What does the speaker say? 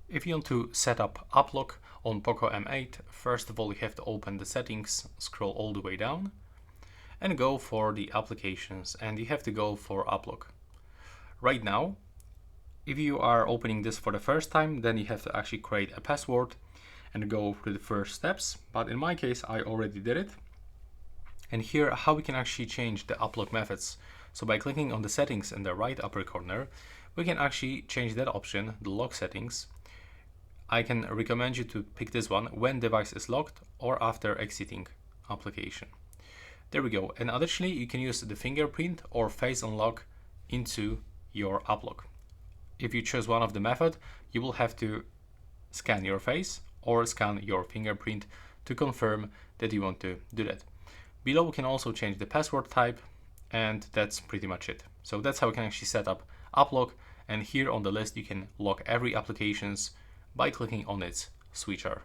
If you want to set up app lock on POCO M8, first of all you have to open the settings, scroll all the way down and go for the applications, and you have to go for app lock. Right now, if you are opening this for the first time, then you have to actually create a password and go through the first steps, but in my case I already did it. And here how we can actually change the app lock methods. So by clicking on the settings in the right upper corner, we can actually change that option, the lock settings. I can recommend you to pick this one when device is locked or after exiting application. There we go. And additionally, you can use the fingerprint or face unlock into your app lock. If you choose one of the method, you will have to scan your face or scan your fingerprint to confirm that you want to do that. Below we can also change the password type, and that's pretty much it. So that's how we can actually set up app lock, and here on the list you can lock every applications by clicking on its switcher.